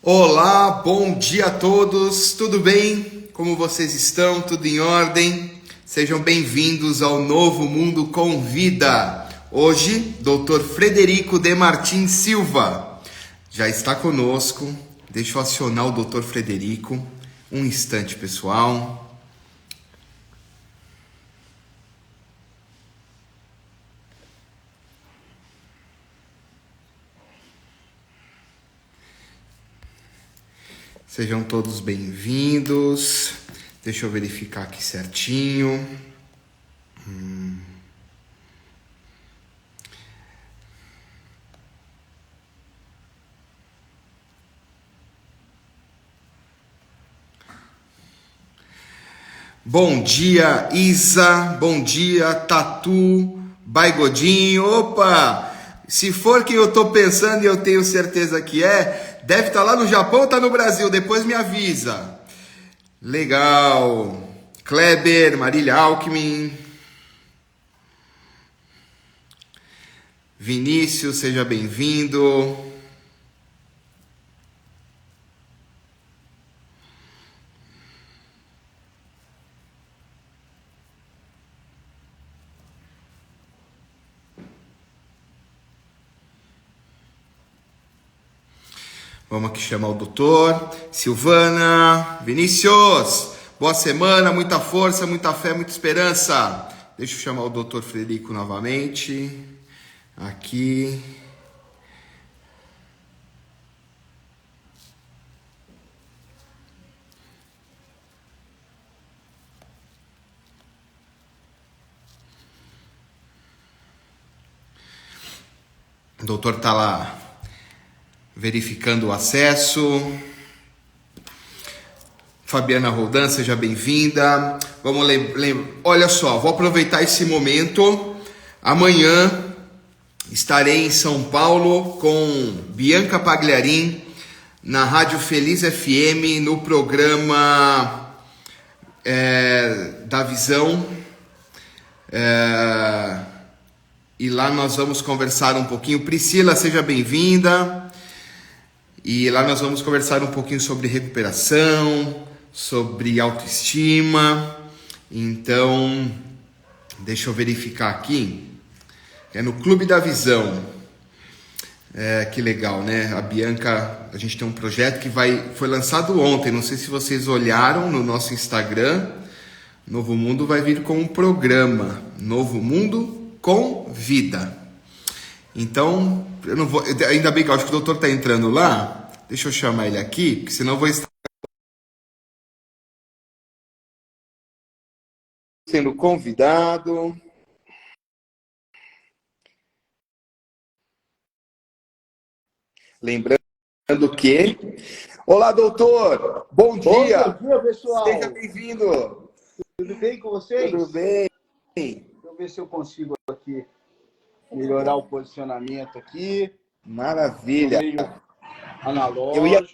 Olá, bom dia a todos, tudo bem? Como vocês estão? Tudo em ordem? Sejam bem-vindos ao Novo Mundo com Vida. Hoje, Dr. Frederico de Martins Silva já está conosco. Deixa eu acionar o Dr. Frederico. Um instante, pessoal. Sejam todos bem-vindos. Deixa eu verificar aqui certinho. Bom dia, Isa. Bom dia, Tatu, Baigodinho. Opa! Se for quem eu tô pensando e eu tenho certeza que deve estar lá no Japão ou tá no Brasil? Depois me avisa. Legal. Kleber, Marília Alckmin. Vinícius, seja bem-vindo. Vamos aqui chamar o doutor. Silvana, Vinícius, boa semana, muita força, muita fé, muita esperança. Deixa eu chamar o doutor Frederico novamente. Aqui. O doutor está lá verificando o acesso. Fabiana Roldan, seja bem-vinda. Vamos lembrar. Olha só, vou aproveitar esse momento. Amanhã estarei em São Paulo com Bianca Pagliarin na Rádio Feliz FM no programa da Visão. E lá nós vamos conversar um pouquinho. Priscila, seja bem-vinda. E lá nós vamos conversar um pouquinho sobre recuperação, sobre autoestima. Então, deixa eu verificar aqui. É no Clube da Visão. Que legal, né? A Bianca, a gente tem um projeto que foi lançado ontem. Não sei se vocês olharam no nosso Instagram. Novo Mundo vai vir com um programa. Novo Mundo com Vida. Então, eu não vou. Ainda bem que eu acho que o doutor está entrando lá. Deixa eu chamar ele aqui, porque senão eu vou estar sendo convidado. Lembrando que. Olá, doutor! Bom dia! Bom dia, pessoal! Seja bem-vindo! Tudo bem com vocês? Tudo bem. Deixa eu ver se eu consigo aqui melhorar o posicionamento aqui. Maravilha! Meio analógico. Eu ia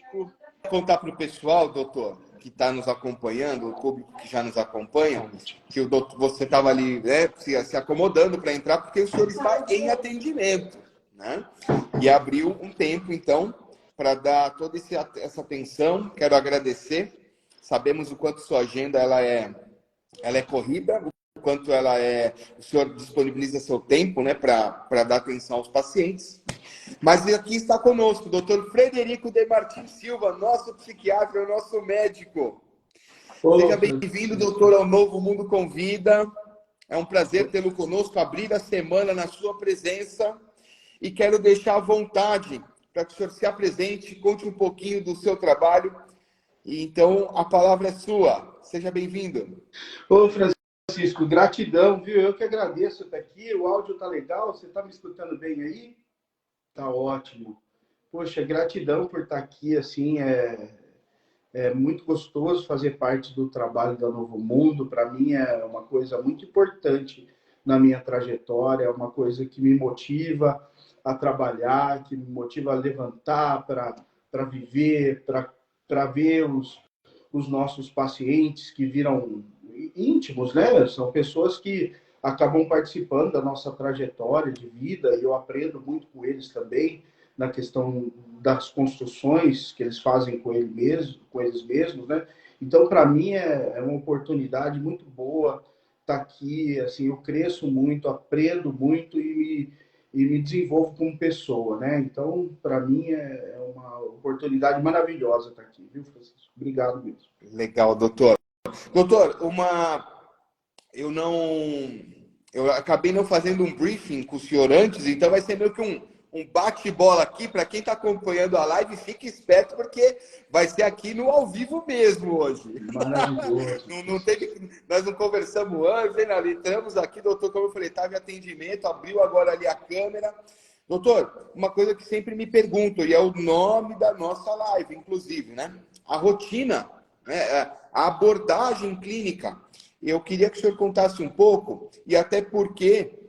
contar para o pessoal, doutor, que está nos acompanhando, o público que já nos acompanha, que o doutor, você estava ali, né, se acomodando para entrar, porque o senhor está em atendimento, né? E abriu um tempo, então, para dar toda essa atenção. Quero agradecer. Sabemos o quanto sua agenda ela é corrida, o quanto o senhor disponibiliza seu tempo, né, para dar atenção aos pacientes. Mas aqui está conosco o doutor Frederico de Martins Silva, nosso psiquiatra, nosso médico. Seja bem-vindo, doutor, ao Novo Mundo com Vida. É um prazer tê-lo conosco, abrir a semana na sua presença. E quero deixar à vontade para que o senhor se apresente, conte um pouquinho do seu trabalho. E então, a palavra é sua. Seja bem-vindo. Ô, Francisco, gratidão, viu? Eu que agradeço estar aqui. O áudio tá legal. Você tá me escutando bem aí? Tá ótimo. Poxa, gratidão por estar aqui, assim, é muito gostoso fazer parte do trabalho da Novo Mundo. Para mim é uma coisa muito importante na minha trajetória, é uma coisa que me motiva a trabalhar, que me motiva a levantar para viver, para ver os nossos pacientes que viram íntimos, né? São pessoas que acabam participando da nossa trajetória de vida e eu aprendo muito com eles também. na questão das construções que eles fazem com ele mesmo, com eles mesmos, né? Então, para mim, é uma oportunidade muito boa estar aqui. Assim, eu cresço muito, aprendo muito e me desenvolvo como pessoa, né? Então, para mim, é uma oportunidade maravilhosa estar aqui, viu, Francisco? Obrigado mesmo. Legal, doutor. Doutor, eu não. Eu acabei não fazendo um briefing com o senhor antes, então vai ser meio que um bate-bola aqui. Para quem está acompanhando a live, fique esperto, porque vai ser aqui no ao vivo mesmo hoje. Maravilhoso. Nós não conversamos antes, né? Entramos aqui, doutor, como eu falei, estava em atendimento, abriu agora ali a câmera. Doutor, uma coisa que sempre me pergunto, e é o nome da nossa live, inclusive, né? A rotina, né? A abordagem clínica. Eu queria que o senhor contasse um pouco, e até porque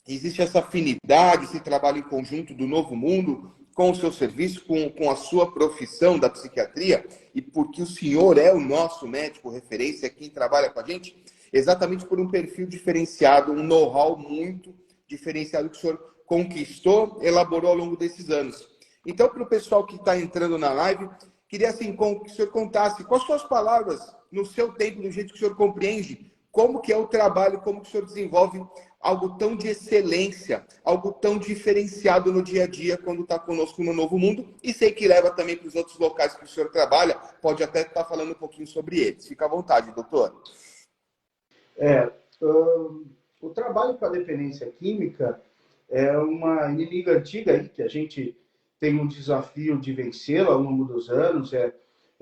existe essa afinidade, esse trabalho em conjunto do Novo Mundo com o seu serviço, com a sua profissão da psiquiatria, e porque o senhor é o nosso médico referência, quem trabalha com a gente, exatamente por um perfil diferenciado, um know-how muito diferenciado que o senhor conquistou, elaborou ao longo desses anos. Então, para o pessoal que está entrando na live, queria assim, que o senhor contasse, com as suas palavras, no seu tempo, do jeito que o senhor compreende, como que é o trabalho, como que o senhor desenvolve algo tão de excelência, algo tão diferenciado no dia a dia quando está conosco no Novo Mundo, e sei que leva também para os outros locais que o senhor trabalha, pode até estar falando um pouquinho sobre eles. Fica à vontade, doutor. O trabalho com a dependência química é uma inimiga antiga aí, que a gente tem um desafio de vencê-la ao longo dos anos, é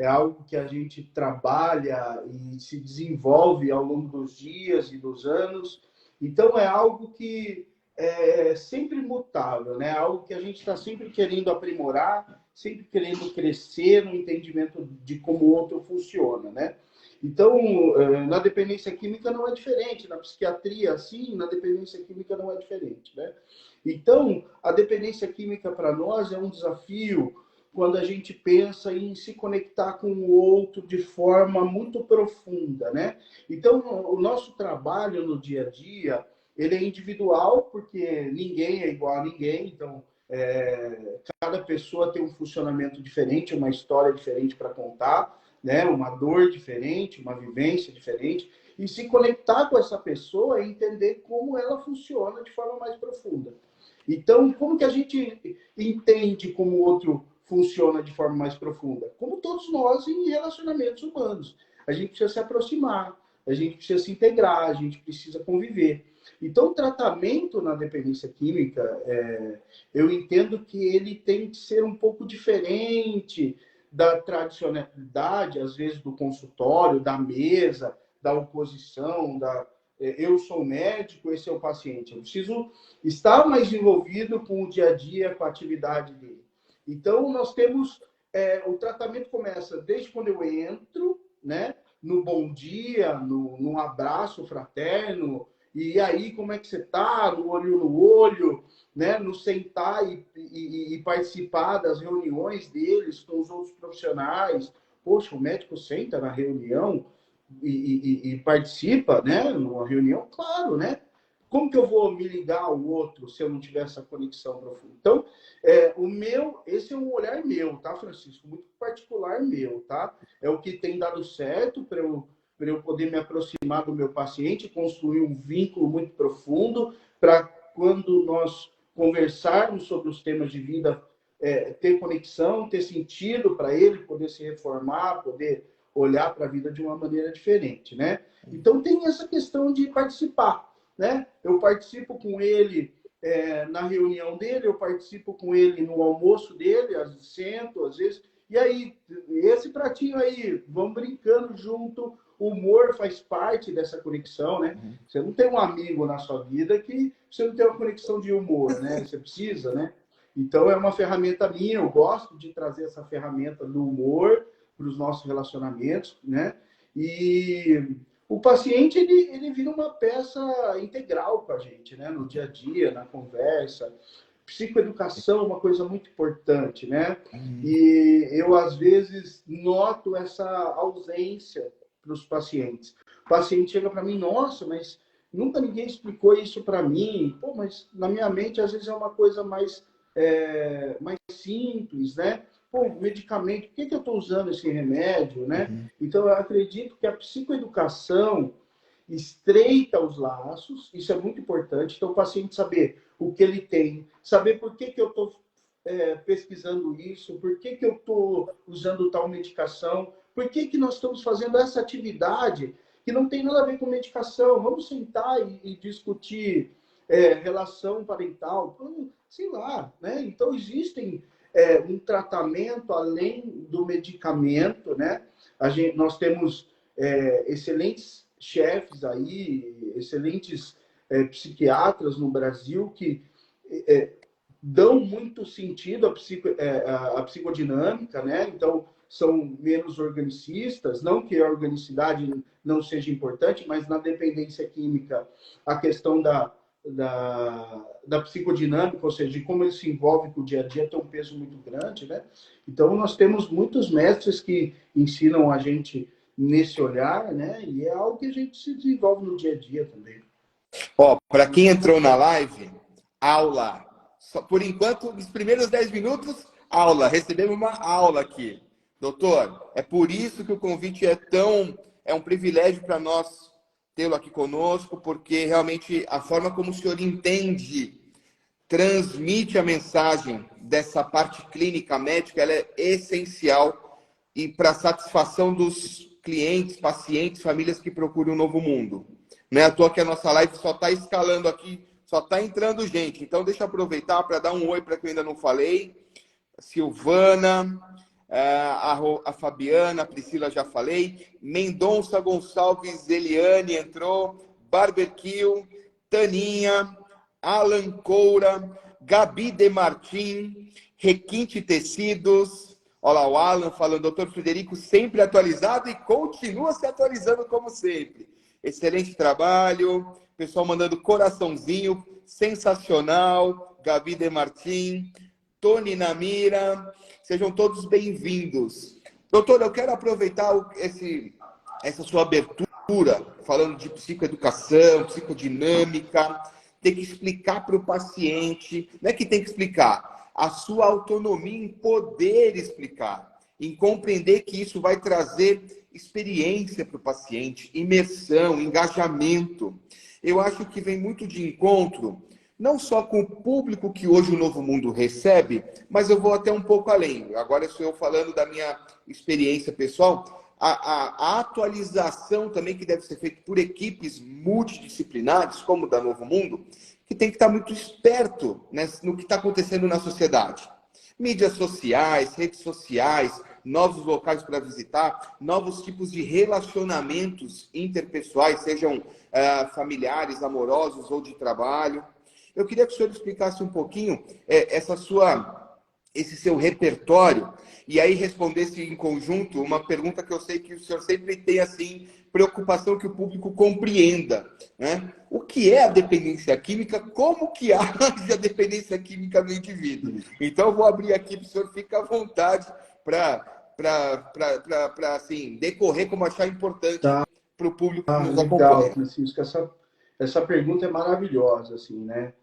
algo que a gente trabalha e se desenvolve ao longo dos dias e dos anos. Então, é algo que é sempre mutável, né? Algo que a gente está sempre querendo aprimorar, sempre querendo crescer no entendimento de como o outro funciona, né? Então, na dependência química não é diferente, na psiquiatria, assim, na dependência química não é diferente, né? Então, a dependência química para nós é um desafio quando a gente pensa em se conectar com o outro de forma muito profunda, né? Então, o nosso trabalho no dia a dia, ele é individual, porque ninguém é igual a ninguém, então, cada pessoa tem um funcionamento diferente, uma história diferente para contar, né? Uma dor diferente, uma vivência diferente, e se conectar com essa pessoa e entender como ela funciona de forma mais profunda. Então, como que a gente entende como o outro funciona de forma mais profunda? Como todos nós em relacionamentos humanos. A gente precisa se aproximar, a gente precisa se integrar, a gente precisa conviver. Então, o tratamento na dependência química, eu entendo que ele tem que ser um pouco diferente da tradicionalidade, às vezes, do consultório, da mesa, da oposição, eu sou médico, esse é o paciente. Eu preciso estar mais envolvido com o dia a dia, com a atividade dele. Então, nós temos... o tratamento começa desde quando eu entro, né? No bom dia, no abraço fraterno, e aí, como é que você está? No olho, né? No sentar e participar das reuniões deles com os outros profissionais. Poxa, o médico senta na reunião e participa, né? Numa reunião, claro, né? Como que eu vou me ligar ao outro se eu não tiver essa conexão profunda? Então, esse é um olhar meu, tá, Francisco? Muito particular meu, tá? É o que tem dado certo para eu poder me aproximar do meu paciente, construir um vínculo muito profundo, para quando nós conversarmos sobre os temas de vida, ter conexão, ter sentido para ele, poder se reformar, poder olhar para a vida de uma maneira diferente, né? Então, tem essa questão de participar, né? Eu participo com ele na reunião dele, eu participo com ele no almoço dele, sento, às vezes, e aí, esse pratinho aí, vamos brincando junto, o humor faz parte dessa conexão, né? Você não tem um amigo na sua vida que você não tem uma conexão de humor, né? Você precisa, né? Então, é uma ferramenta minha, eu gosto de trazer essa ferramenta do humor para os nossos relacionamentos, né? E o paciente, ele vira uma peça integral com a gente, né? No dia a dia, na conversa. Psicoeducação é uma coisa muito importante, né? E eu, às vezes, noto essa ausência para os pacientes. O paciente chega para mim, nossa, mas nunca ninguém explicou isso para mim. Pô, mas na minha mente, às vezes, é uma coisa mais mais simples, né? Pô, medicamento, por que eu estou usando esse remédio, né? Então, eu acredito que a psicoeducação estreita os laços, isso é muito importante. Então, o paciente saber o que ele tem, saber por que eu estou pesquisando isso, por que eu estou usando tal medicação, por que nós estamos fazendo essa atividade que não tem nada a ver com medicação. Vamos sentar e discutir relação parental, sei lá, né? Então, existem um tratamento além do medicamento, né? Nós temos excelentes chefes aí, excelentes psiquiatras no Brasil que dão muito sentido à psicodinâmica, né? Então, são menos organicistas, não que a organicidade não seja importante, mas na dependência química, a questão da psicodinâmica, ou seja, de como ele se envolve com o dia a dia, tem um peso muito grande, né? Então, nós temos muitos mestres que ensinam a gente nesse olhar, né? E é algo que a gente se desenvolve no dia a dia também. Ó, para quem entrou na live, aula. Só, por enquanto, nos primeiros 10 minutos, aula. Recebemos uma aula aqui. Doutor, é por isso que o convite é um privilégio para nós tê-lo aqui conosco, porque realmente a forma como o senhor entende, transmite a mensagem dessa parte clínica médica, ela é essencial e para a satisfação dos clientes, pacientes, famílias que procuram um novo mundo. Não é à toa que a nossa live só está escalando aqui, só está entrando gente. Então, deixa eu aproveitar para dar um oi para quem ainda não falei. Silvana, a Fabiana, a Priscila já falei. Mendonça Gonçalves, Eliane entrou. Barbecue, Taninha, Alan Coura, Gabi De Martim, Requinte Tecidos. Olha lá o Alan falando, doutor Frederico sempre atualizado e continua se atualizando como sempre. Excelente trabalho. Pessoal mandando coraçãozinho. Sensacional. Gabi De Martim. Tony Namira. Sejam todos bem-vindos. Doutor, eu quero aproveitar essa sua abertura, falando de psicoeducação, psicodinâmica. Tem que explicar para o paciente. Não é que tem que explicar. A sua autonomia em poder explicar. Em compreender que isso vai trazer experiência para o paciente, imersão, engajamento. Eu acho que vem muito de encontro, não só com o público que hoje o Novo Mundo recebe, mas eu vou até um pouco além. Agora sou eu falando da minha experiência pessoal. A atualização também que deve ser feita por equipes multidisciplinares, como da Novo Mundo, que tem que estar muito esperto, né, no que está acontecendo na sociedade. Mídias sociais, redes sociais, novos locais para visitar, novos tipos de relacionamentos interpessoais, sejam familiares, amorosos ou de trabalho. Eu queria que o senhor explicasse um pouquinho esse seu repertório e aí respondesse em conjunto uma pergunta que eu sei que o senhor sempre tem assim preocupação que o público compreenda, né? O que é a dependência química? Como que age a dependência química no indivíduo? Então eu vou abrir aqui para o senhor ficar à vontade para assim decorrer como achar importante para o público que nos legal, acompanha. Francisco. Essa pergunta é maravilhosa, assim, né?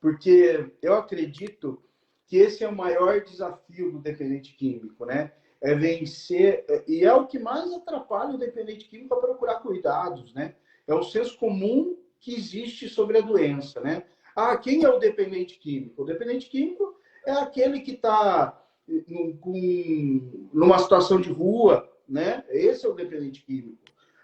Porque eu acredito que esse é o maior desafio do dependente químico, né? É vencer, e é o que mais atrapalha o dependente químico a procurar cuidados, né? É o senso comum que existe sobre a doença, né? Ah, quem é o dependente químico? O dependente químico é aquele que está numa situação de rua, né? Esse é o dependente químico.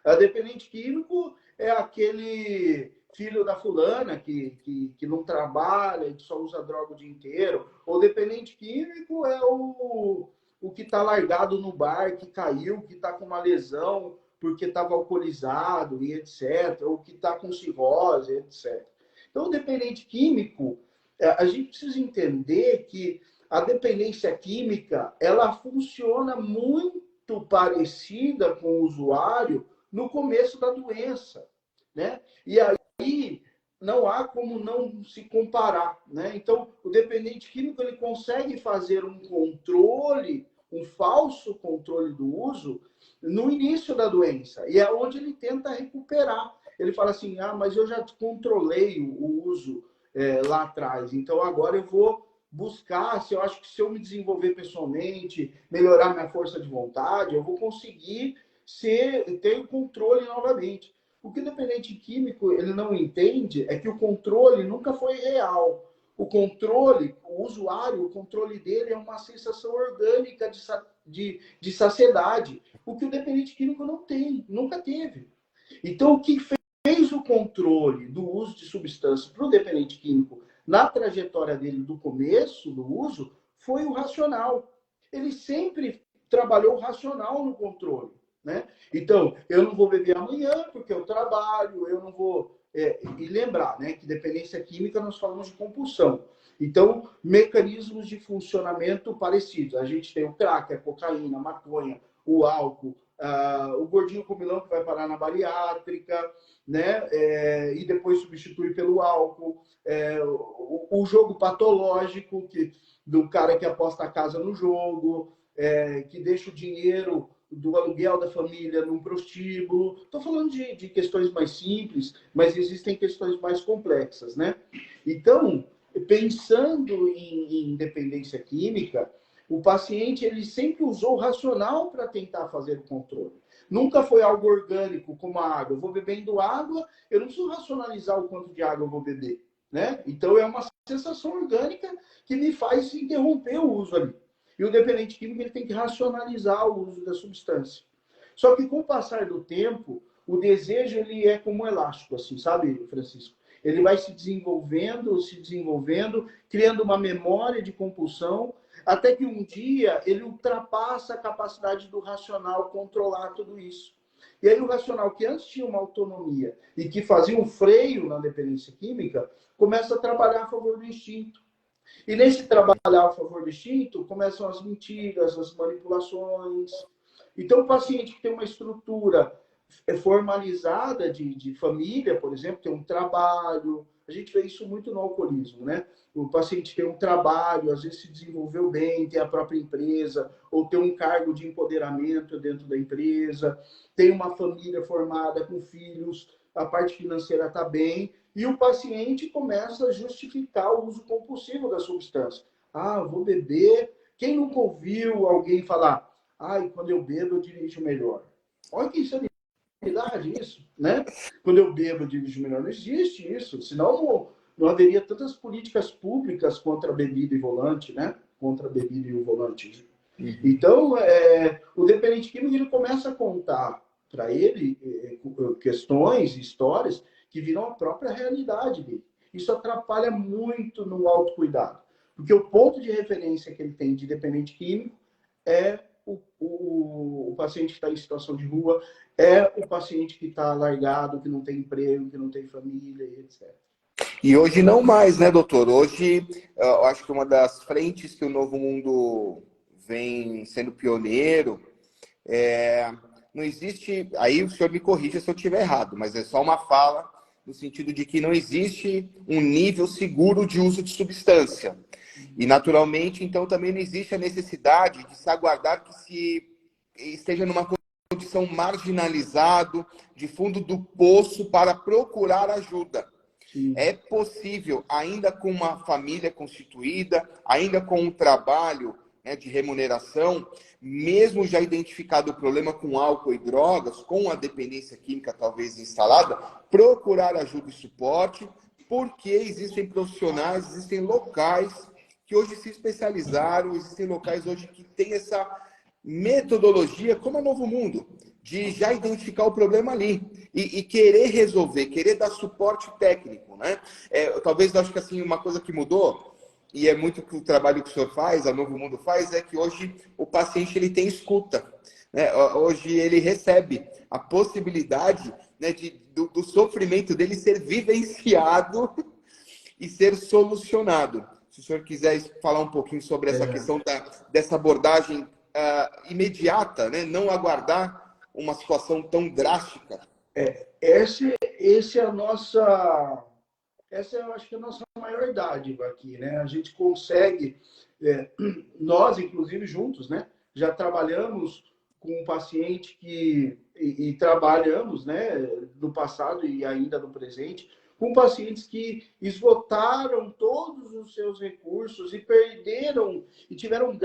O dependente químico é aquele filho da fulana que não trabalha, que só usa droga o dia inteiro. O dependente químico é o que está largado no bar, que caiu, que está com uma lesão porque estava alcoolizado e etc. Ou que está com cirrose, etc. Então, o dependente químico, a gente precisa entender que a dependência química, ela funciona muito parecida com o usuário no começo da doença, né? E aí não há como não se comparar, né? Então, o dependente químico ele consegue fazer um controle, um falso controle do uso no início da doença, e é onde ele tenta recuperar. Ele fala assim, mas eu já controlei o uso lá atrás, então agora eu vou buscar, se eu acho que se eu me desenvolver pessoalmente, melhorar minha força de vontade, eu vou conseguir ter o controle novamente. O que o dependente químico ele não entende é que o controle nunca foi real. O controle, o usuário, o controle dele é uma sensação orgânica de saciedade. O que o dependente químico não tem, nunca teve. Então, o que fez o controle do uso de substância para o dependente químico na trajetória dele do começo do uso foi o racional. Ele sempre trabalhou o racional no controle. Né? Então, eu não vou beber amanhã porque eu trabalho, eu não vou... e lembrar, né, que dependência química nós falamos de compulsão. Então, mecanismos de funcionamento parecidos. A gente tem o crack, a cocaína, a maconha, o álcool, o gordinho comilão que vai parar na bariátrica, né? E depois substitui pelo álcool. O jogo patológico do cara que aposta a casa no jogo, que deixa o dinheiro do aluguel da família num prostíbulo. Estou falando de questões mais simples, mas existem questões mais complexas, né? Então, pensando em dependência química, o paciente ele sempre usou o racional para tentar fazer o controle. Nunca foi algo orgânico, como a água. Eu vou bebendo água, eu não preciso racionalizar o quanto de água eu vou beber. Né? Então, é uma sensação orgânica que me faz interromper o uso ali. E o dependente químico ele tem que racionalizar o uso da substância. Só que com o passar do tempo, o desejo ele é como um elástico, assim, sabe, Francisco? Ele vai se desenvolvendo, criando uma memória de compulsão, até que um dia ele ultrapassa a capacidade do racional controlar tudo isso. E aí o racional, que antes tinha uma autonomia e que fazia um freio na dependência química, começa a trabalhar a favor do instinto. E nesse trabalhar a favor do instinto, começam as mentiras, as manipulações. Então, o paciente que tem uma estrutura formalizada de família, por exemplo, tem um trabalho. A gente vê isso muito no alcoolismo, né? O paciente tem um trabalho, às vezes se desenvolveu bem, tem a própria empresa, ou tem um cargo de empoderamento dentro da empresa, tem uma família formada com filhos, a parte financeira está bem, e o paciente começa a justificar o uso compulsivo da substância. Ah, vou beber. Quem nunca ouviu alguém falar, quando eu bebo eu dirijo melhor? Olha que insanidade isso, né? Quando eu bebo eu dirijo melhor. Não existe isso, senão não haveria tantas políticas públicas contra a bebida e volante, né? Contra a bebida e o volante. Uhum. Então, o dependente químico ele começa a contar para ele questões, histórias que viram a própria realidade dele. Isso atrapalha muito no autocuidado. Porque o ponto de referência que ele tem de dependente químico é o paciente que está em situação de rua, é o paciente que está largado, que não tem emprego, que não tem família, etc. E hoje não mais, né, doutor? Hoje, eu acho que uma das frentes que o Novo Mundo vem sendo pioneiro não existe... Aí o senhor me corrija se eu estiver errado, mas é só uma fala no sentido de que não existe um nível seguro de uso de substância. E, naturalmente, então, também não existe a necessidade de se aguardar que se esteja numa condição marginalizado, de fundo do poço, para procurar ajuda. Sim. É possível, ainda com uma família constituída, ainda com um trabalho, né, de remuneração, mesmo já identificado o problema com álcool e drogas, com a dependência química talvez instalada, procurar ajuda e suporte, porque existem profissionais, existem locais que hoje se especializaram, existem locais hoje que têm essa metodologia, como é Novo Mundo, de já identificar o problema ali e querer resolver, querer dar suporte técnico, né? Talvez, acho que assim, uma coisa que mudou, e é muito que o trabalho que o senhor faz, a Novo Mundo faz, é que hoje o paciente ele tem escuta, né? Hoje ele recebe a possibilidade, né, do sofrimento dele ser vivenciado e ser solucionado. Se o senhor quiser falar um pouquinho sobre essa questão dessa abordagem imediata, né? Não aguardar uma situação tão drástica. Essa é a nossa... Essa eu acho que é a nossa maior dádiva aqui, né? A gente consegue, nós, inclusive, juntos, né? Já trabalhamos com um paciente e trabalhamos, né, no passado e ainda no presente, com pacientes que esgotaram todos os seus recursos e perderam e tiveram um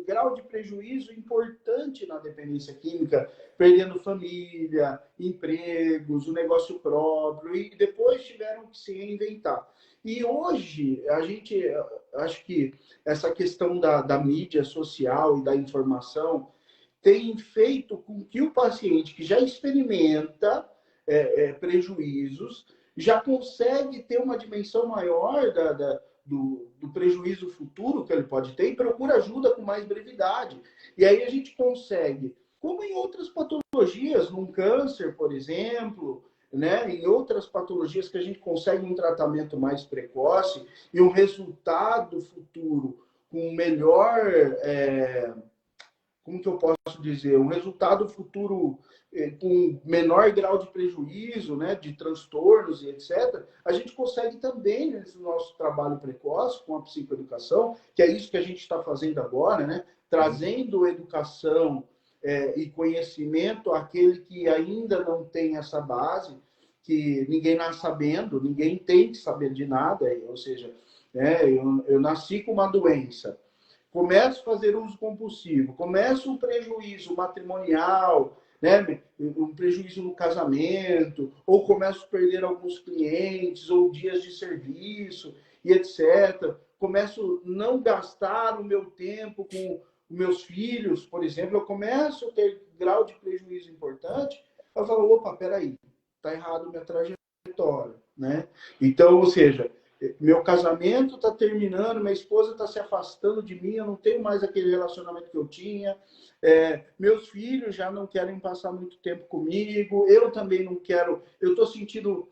grau de prejuízo importante na dependência química, perdendo família, empregos, o negócio próprio, e depois tiveram que se reinventar. E hoje, acho que essa questão da mídia social e da informação tem feito com que o paciente que já experimenta prejuízos já consegue ter uma dimensão maior do prejuízo futuro que ele pode ter e procura ajuda com mais brevidade. E aí a gente consegue, como em outras patologias, num câncer, por exemplo, né, em outras patologias que a gente consegue um tratamento mais precoce e um resultado futuro com melhor... como que eu posso dizer, um resultado futuro com menor grau de prejuízo, né, de transtornos e etc., a gente consegue também, nesse nosso trabalho precoce, com a psicoeducação, que é isso que a gente está fazendo agora, né, trazendo educação e conhecimento àquele que ainda não tem essa base, que ninguém nasce sabendo, ninguém tem que saber de nada, ou seja, eu nasci com uma doença, começo a fazer uso compulsivo, começo um prejuízo matrimonial, né? Um prejuízo no casamento, ou começo a perder alguns clientes, ou dias de serviço, e etc. Começo a não gastar o meu tempo com meus filhos, por exemplo, eu começo a ter grau de prejuízo importante, eu falo, opa, peraí, está errado minha trajetória, né? Então, ou seja, meu casamento está terminando, minha esposa está se afastando de mim, eu não tenho mais aquele relacionamento que eu tinha, meus filhos já não querem passar muito tempo comigo, eu também não quero, eu estou sentindo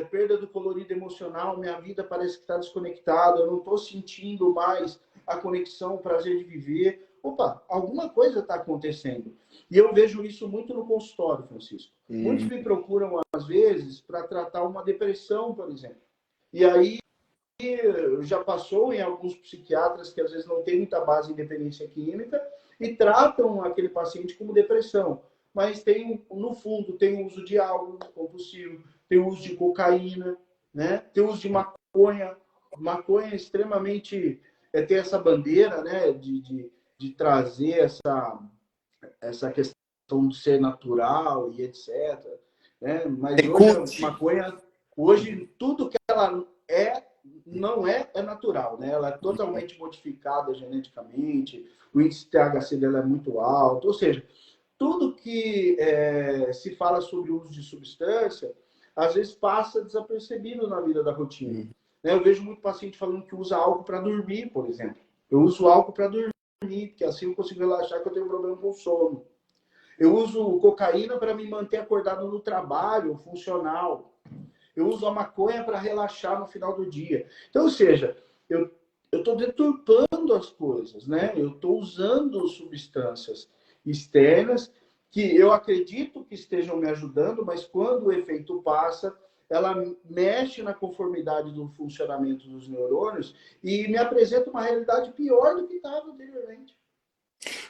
perda do colorido emocional, minha vida parece que está desconectada, eu não estou sentindo mais a conexão, o prazer de viver. Opa, alguma coisa está acontecendo. E eu vejo isso muito no consultório, Francisco. Muitos me procuram, às vezes, para tratar uma depressão, por exemplo. E aí, já passou em alguns psiquiatras que às vezes não têm muita base em dependência química e tratam aquele paciente como depressão. Mas tem, no fundo, tem o uso de álcool compulsivo, tem o uso de cocaína, né? Tem o uso de maconha. Maconha é extremamente... tem essa bandeira, né, de trazer essa questão de ser natural e etc. Né? Mas hoje a maconha, hoje tudo que ela não é natural, né? Ela é totalmente modificada geneticamente, o índice THC dela é muito alto, ou seja, tudo que se fala sobre o uso de substância, às vezes passa desapercebido na vida da rotina. Né? Eu vejo muito paciente falando que usa álcool para dormir, por exemplo. Eu uso álcool para dormir, porque assim eu consigo relaxar, que eu tenho problema com sono. Eu uso cocaína para me manter acordado no trabalho, funcional. Eu uso a maconha para relaxar no final do dia. Então, ou seja, eu estou deturpando as coisas, né? Eu estou usando substâncias externas que eu acredito que estejam me ajudando, mas quando o efeito passa, ela mexe na conformidade do funcionamento dos neurônios e me apresenta uma realidade pior do que estava anteriormente.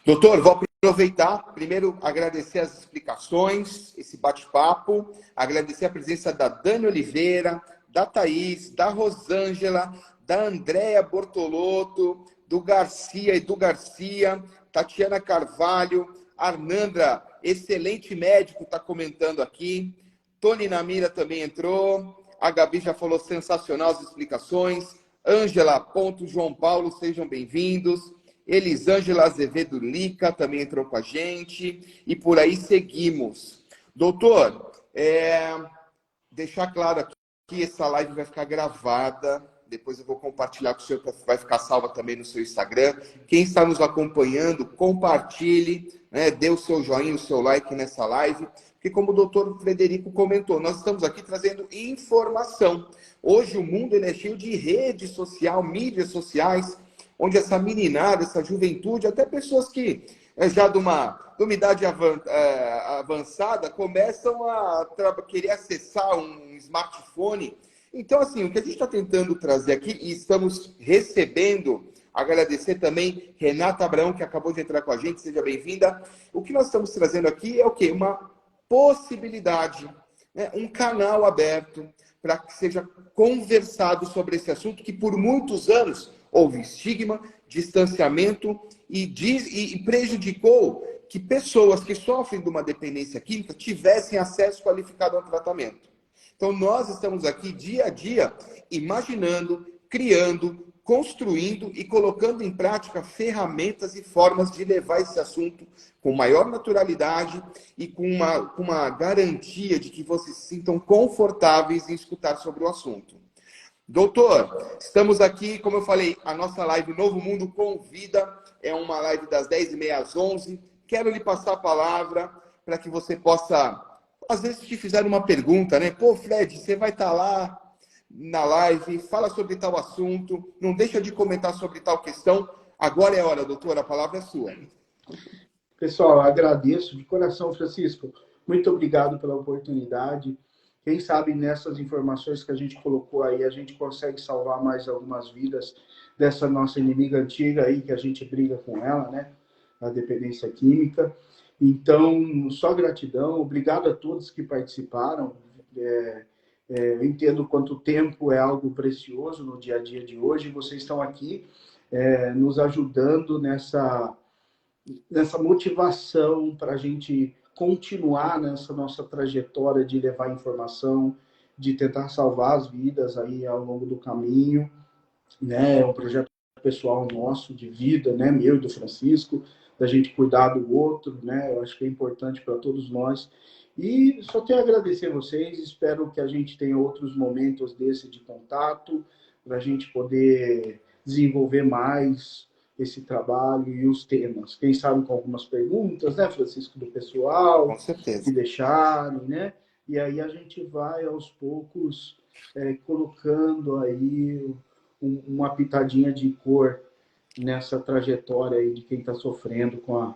Doutor, vou aproveitar, primeiro, agradecer as explicações, esse bate-papo, agradecer a presença da Dani Oliveira, da Thaís, da Rosângela, da Andréa Bortolotto, do Garcia e do Garcia, Tatiana Carvalho, Arnandra, excelente médico, está comentando aqui, Tony Namira também entrou, a Gabi já falou sensacional as explicações, Ângela, João Paulo, sejam bem-vindos. Elisângela Azevedo Lica também entrou com a gente. E por aí seguimos. Doutor, deixar claro aqui que essa live vai ficar gravada. Depois eu vou compartilhar com o senhor, vai ficar salva também no seu Instagram. Quem está nos acompanhando, compartilhe, né, dê o seu joinha, o seu like nessa live. Porque como o doutor Frederico comentou, nós estamos aqui trazendo informação. Hoje o mundo ele é cheio de rede social, mídias sociais, onde essa meninada, essa juventude, até pessoas que já de uma idade avançada, começam a querer acessar um smartphone. Então, assim, o que a gente está tentando trazer aqui, e estamos recebendo, agradecer também Renata Abraão, que acabou de entrar com a gente, seja bem-vinda. O que nós estamos trazendo aqui é o quê? Uma possibilidade, né? Um canal aberto para que seja conversado sobre esse assunto, que por muitos anos houve estigma, distanciamento e prejudicou que pessoas que sofrem de uma dependência química tivessem acesso qualificado ao tratamento. Então, nós estamos aqui dia a dia imaginando, criando, construindo e colocando em prática ferramentas e formas de levar esse assunto com maior naturalidade e com uma garantia de que vocês se sintam confortáveis em escutar sobre o assunto. Doutor, estamos aqui, como eu falei, a nossa live Novo Mundo Convida, é uma live das 10h30 às 11h. Quero lhe passar a palavra para que você possa, às vezes te fizer uma pergunta, né? Pô, Fred, você vai estar lá na live, fala sobre tal assunto, não deixa de comentar sobre tal questão. Agora é a hora, doutor, a palavra é sua. Pessoal, agradeço de coração, Francisco. Muito obrigado pela oportunidade. Quem sabe nessas informações que a gente colocou aí, a gente consegue salvar mais algumas vidas dessa nossa inimiga antiga aí, que a gente briga com ela, né? A dependência química. Então, só gratidão. Obrigado a todos que participaram. Eu entendo quanto tempo é algo precioso no dia a dia de hoje. Vocês estão aqui nos ajudando nessa motivação para a gente continuar nessa nossa trajetória de levar informação, de tentar salvar as vidas aí ao longo do caminho, né? É um projeto pessoal nosso de vida, né? Meu e do Francisco, da gente cuidar do outro, né? Eu acho que é importante para todos nós. E só tenho a agradecer a vocês, espero que a gente tenha outros momentos desse de contato, para a gente poder desenvolver mais esse trabalho e os temas. Quem sabe com algumas perguntas, né, Francisco, do pessoal, Com certeza. que deixarem, né? E aí a gente vai, aos poucos, colocando aí uma pitadinha de cor nessa trajetória aí de quem está sofrendo com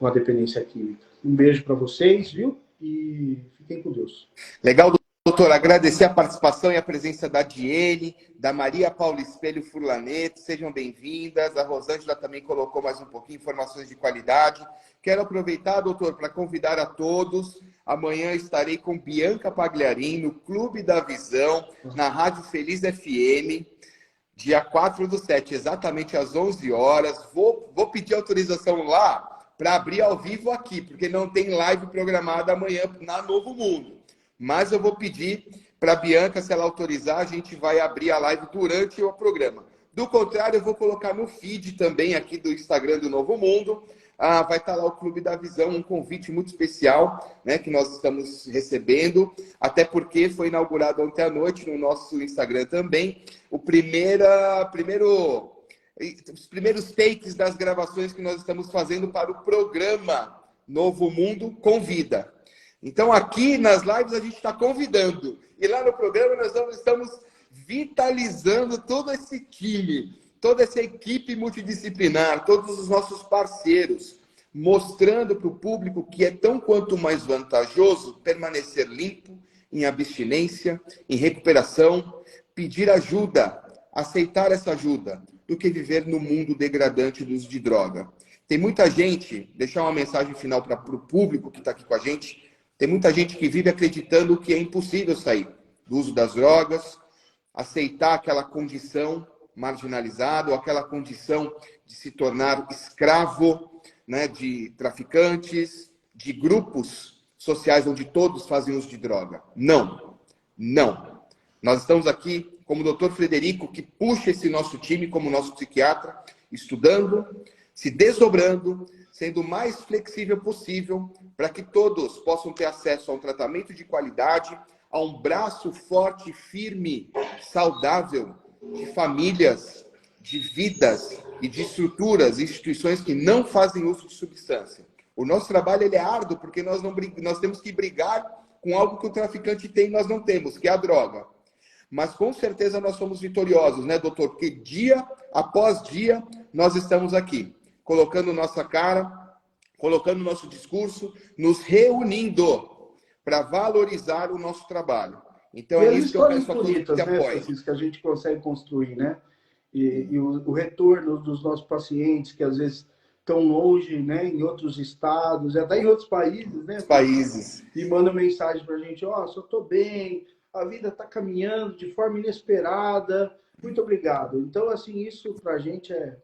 a dependência química. Um beijo para vocês, viu? E fiquem com Deus. Legal, doutor. Agradecer a participação e a presença da Diene, da Maria Paula Espelho Furlaneto. Sejam bem-vindas. A Rosângela também colocou mais um pouquinho informações de qualidade. Quero aproveitar, doutor, para convidar a todos. Amanhã estarei com Bianca Pagliarin no Clube da Visão, na Rádio Feliz FM, dia 4/7, exatamente às 11 horas. Vou pedir autorização lá para abrir ao vivo aqui, porque não tem live programada amanhã na Novo Mundo. Mas eu vou pedir para a Bianca, se ela autorizar, a gente vai abrir a live durante o programa. Do contrário, eu vou colocar no feed também aqui do Instagram do Novo Mundo. Vai estar lá o Clube da Visão, um convite muito especial, né, que nós estamos recebendo, até porque foi inaugurado ontem à noite no nosso Instagram também, os primeiros takes das gravações que nós estamos fazendo para o programa Novo Mundo Convida. Então, aqui nas lives a gente está convidando. E lá no programa nós estamos vitalizando todo esse time, toda essa equipe multidisciplinar, todos os nossos parceiros, mostrando para o público que é tão quanto mais vantajoso permanecer limpo, em abstinência, em recuperação, pedir ajuda, aceitar essa ajuda, do que viver no mundo degradante do uso de droga. Tem muita gente, deixar uma mensagem final para o público que está aqui com a gente, tem muita gente que vive acreditando que é impossível sair do uso das drogas, aceitar aquela condição marginalizada, ou aquela condição de se tornar escravo, né, de traficantes, de grupos sociais onde todos fazem uso de droga. Não, não. Nós estamos aqui como o doutor Frederico, que puxa esse nosso time como nosso psiquiatra, estudando, se desdobrando, sendo o mais flexível possível para que todos possam ter acesso a um tratamento de qualidade, a um braço forte, firme, saudável, de famílias, de vidas e de estruturas, instituições que não fazem uso de substância. O nosso trabalho ele é árduo porque nós temos que brigar com algo que o traficante tem e nós não temos, que é a droga. Mas com certeza nós somos vitoriosos, né, doutor? Porque dia após dia nós estamos aqui, colocando nossa cara, colocando nosso discurso, nos reunindo para valorizar o nosso trabalho. Então é isso que eu peço a todos que bonitas, né, apoiem. Francisco, que a gente consegue construir, né? E o retorno dos nossos pacientes, que às vezes estão longe, né, em outros estados, até em outros países, né? Países. E mandam mensagem para a gente, só estou bem, a vida está caminhando de forma inesperada. Muito obrigado. Então, assim, isso para a gente é...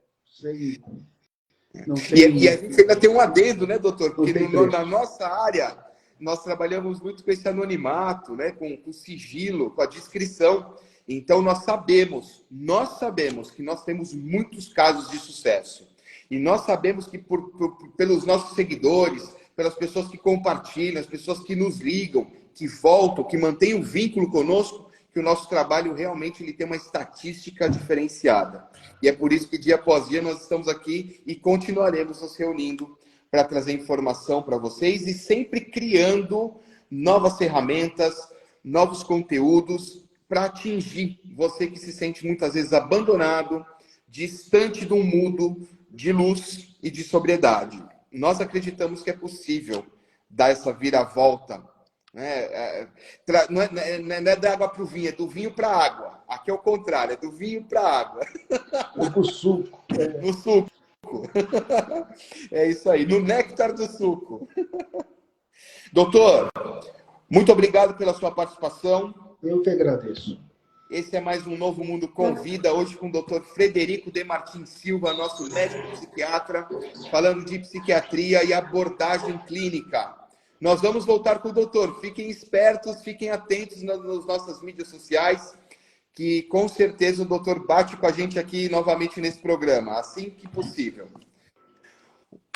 Não tem, E a gente ainda tem um adendo, né, doutor? Porque preço. na nossa área, nós trabalhamos muito com esse anonimato, né, com sigilo, com a descrição. Então, nós sabemos que nós temos muitos casos de sucesso. E nós sabemos que pelos nossos seguidores, pelas pessoas que compartilham, as pessoas que nos ligam, que voltam, que mantêm um vínculo conosco, que o nosso trabalho realmente ele tem uma estatística diferenciada. E é por isso que dia após dia nós estamos aqui e continuaremos nos reunindo para trazer informação para vocês e sempre criando novas ferramentas, novos conteúdos para atingir você que se sente muitas vezes abandonado, distante do mundo de luz e de sobriedade. Nós acreditamos que é possível dar essa viravolta. Não é da água para o vinho, é do vinho para a água. Aqui é o contrário, é do vinho para a água. Ou para o suco. No suco. É isso aí, no néctar do suco. Doutor, muito obrigado pela sua participação. Eu que agradeço. Esse é mais um Novo Mundo Convida, hoje com o doutor Frederico de Martins Silva, nosso médico psiquiatra, falando de psiquiatria e abordagem clínica. Nós vamos voltar com o doutor. Fiquem espertos, fiquem atentos nas nossas mídias sociais, que com certeza o doutor bate com a gente aqui novamente nesse programa, assim que possível.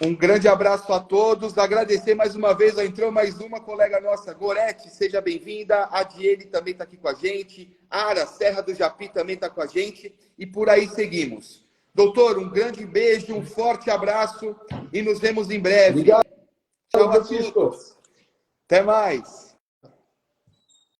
Um grande abraço a todos. Agradecer mais uma vez, entrou mais uma colega nossa, Gorete, seja bem-vinda. A Diele também está aqui com a gente. Ara, Serra do Japi também está com a gente. E por aí seguimos. Doutor, um grande beijo, um forte abraço e nos vemos em breve. Obrigado, Tchau a Francisco. todos. Até mais.